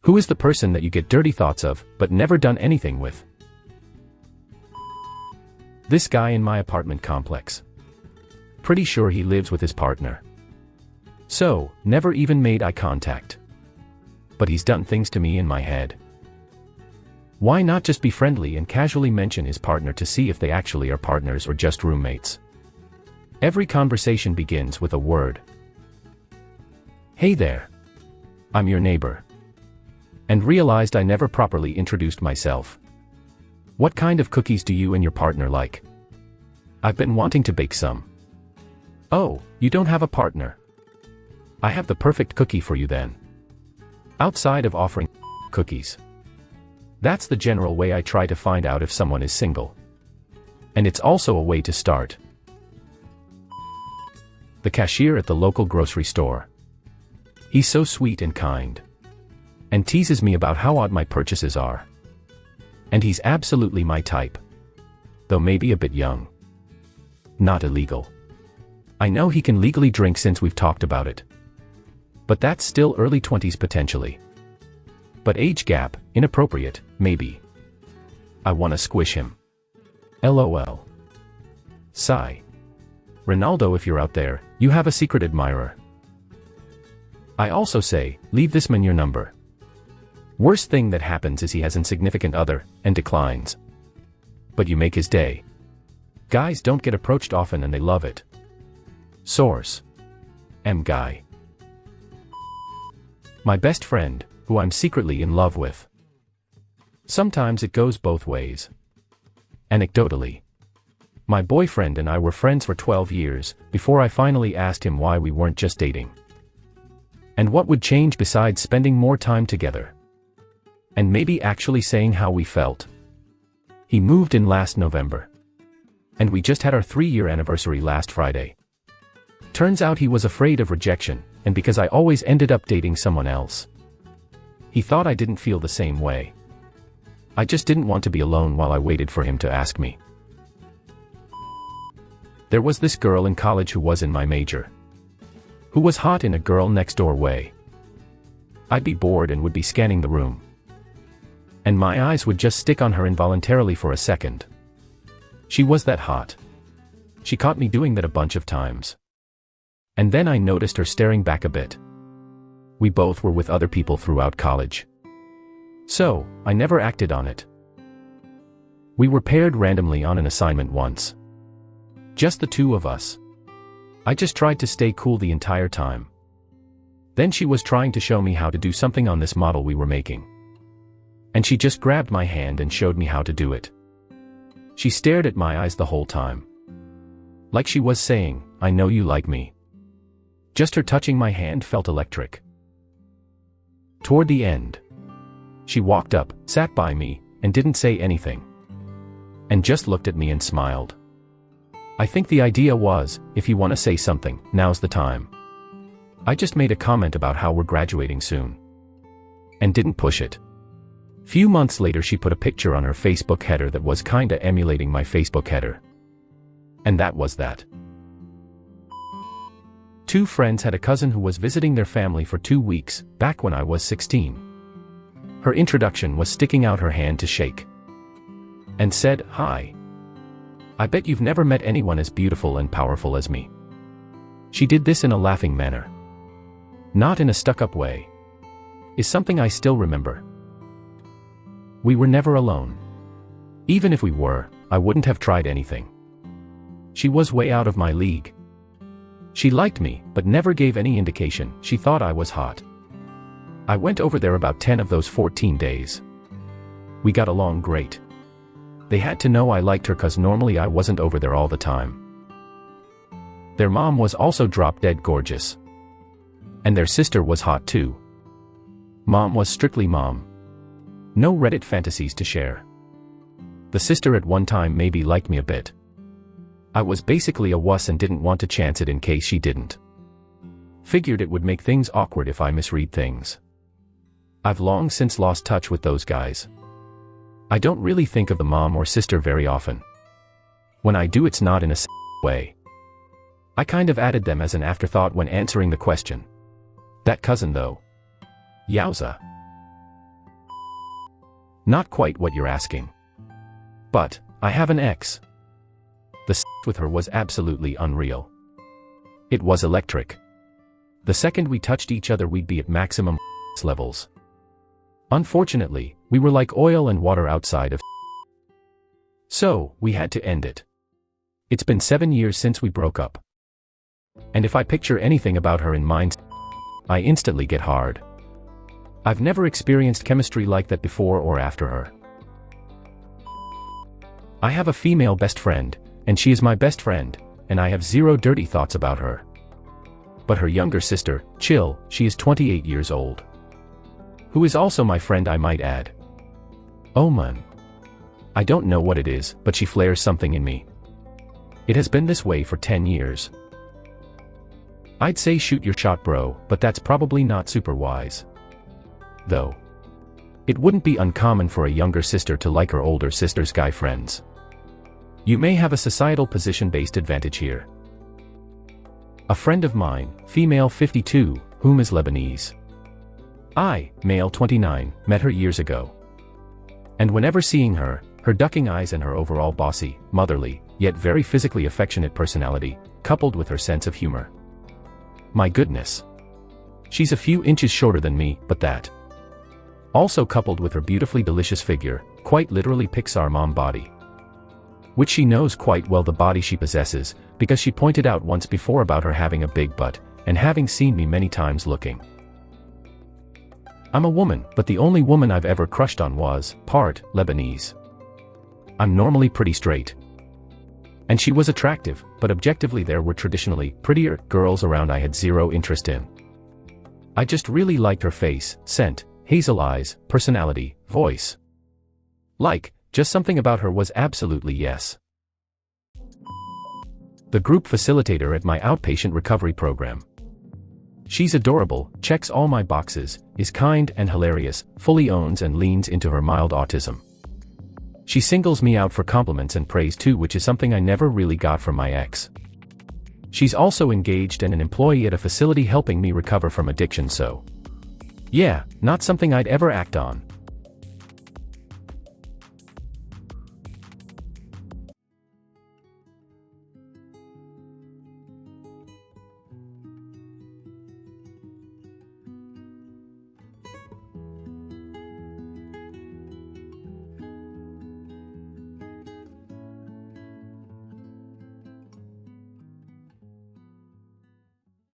Who is the person that you get dirty thoughts of, but never done anything with? This guy in my apartment complex. Pretty sure he lives with his partner. So, never even made eye contact. But he's done things to me in my head. Why not just be friendly and casually mention his partner to see if they actually are partners or just roommates? Every conversation begins with a word. Hey there. I'm your neighbor. And realized I never properly introduced myself. What kind of cookies do you and your partner like? I've been wanting to bake some. Oh, you don't have a partner? I have the perfect cookie for you then. Outside of offering cookies. That's the general way I try to find out if someone is single. And it's also a way to start. The cashier at the local grocery store. He's so sweet and kind. And teases me about how odd my purchases are. And he's absolutely my type. Though maybe a bit young. Not illegal. I know he can legally drink since we've talked about it. But that's still early 20s potentially. But age gap, inappropriate, maybe. I wanna squish him. LOL. Sigh. Ronaldo, if you're out there, you have a secret admirer. I also say, leave this man your number. Worst thing that happens is he has an insignificant other, and declines. But you make his day. Guys don't get approached often and they love it. Source. M. Guy. My best friend, who I'm secretly in love with. Sometimes it goes both ways. Anecdotally. My boyfriend and I were friends for 12 years, before I finally asked him why we weren't just dating. And what would change besides spending more time together. And maybe actually saying how we felt. He moved in last November. And we just had our 3-year anniversary last Friday. Turns out he was afraid of rejection, and because I always ended up dating someone else. He thought I didn't feel the same way. I just didn't want to be alone while I waited for him to ask me. There was this girl in college who was in my major. Who was hot in a girl next door way. I'd be bored and would be scanning the room. And my eyes would just stick on her involuntarily for a second. She was that hot. She caught me doing that a bunch of times. And then I noticed her staring back a bit. We both were with other people throughout college. So, I never acted on it. We were paired randomly on an assignment once. Just the two of us. I just tried to stay cool the entire time. Then she was trying to show me how to do something on this model we were making. And she just grabbed my hand and showed me how to do it. She stared at my eyes the whole time. Like she was saying, I know you like me. Just her touching my hand felt electric. Toward the end, she walked up, sat by me, and didn't say anything. And just looked at me and smiled. I think the idea was, if you want to say something, now's the time. I just made a comment about how we're graduating soon. And didn't push it. Few months later she put a picture on her Facebook header that was kinda emulating my Facebook header. And that was that. Two friends had a cousin who was visiting their family for 2 weeks, back when I was 16. Her introduction was sticking out her hand to shake. And said, "Hi. I bet you've never met anyone as beautiful and powerful as me." She did this in a laughing manner. Not in a stuck-up way. Is something I still remember. We were never alone. Even if we were, I wouldn't have tried anything. She was way out of my league. She liked me, but never gave any indication she thought I was hot. I went over there about 10 of those 14 days. We got along great. They had to know I liked her cause normally I wasn't over there all the time. Their mom was also drop-dead gorgeous. And their sister was hot too. Mom was strictly mom. No Reddit fantasies to share. The sister at one time maybe liked me a bit. I was basically a wuss and didn't want to chance it in case she didn't. Figured it would make things awkward if I misread things. I've long since lost touch with those guys. I don't really think of the mom or sister very often. When I do, it's not in a way. I kind of added them as an afterthought when answering the question. That cousin though. Yowza. Not quite what you're asking. But, I have an ex. The sex with her was absolutely unreal. It was electric. The second we touched each other we'd be at maximum levels. Unfortunately, we were like oil and water outside of. So, we had to end it. It's been 7 years since we broke up. And if I picture anything about her in mind, I instantly get hard. I've never experienced chemistry like that before or after her. I have a female best friend, and she is my best friend, and I have zero dirty thoughts about her. But her younger sister, Chill, she is 28 years old. Who is also my friend, I might add. Oh man. I don't know what it is, but she flares something in me. It has been this way for 10 years. I'd say shoot your shot, bro, but that's probably not super wise. Though. It wouldn't be uncommon for a younger sister to like her older sister's guy friends. You may have a societal position-based advantage here. A friend of mine, female 52, whom is Lebanese. I, male 29, met her years ago. And whenever seeing her, her ducking eyes and her overall bossy, motherly, yet very physically affectionate personality, coupled with her sense of humor. My goodness. She's a few inches shorter than me, but that. Also coupled with her beautifully delicious figure, quite literally Pixar mom body. Which she knows quite well the body she possesses, because she pointed out once before about her having a big butt, and having seen me many times looking. I'm a woman, but the only woman I've ever crushed on was, part, Lebanese. I'm normally pretty straight. And she was attractive, but objectively there were traditionally prettier girls around I had zero interest in. I just really liked her face, scent, hazel eyes, personality, voice. Just something about her was absolutely yes. The group facilitator at my outpatient recovery program. She's adorable, checks all my boxes, is kind and hilarious, fully owns and leans into her mild autism. She singles me out for compliments and praise too, which is something I never really got from my ex. She's also engaged and an employee at a facility helping me recover from addiction, so. Yeah, not something I'd ever act on,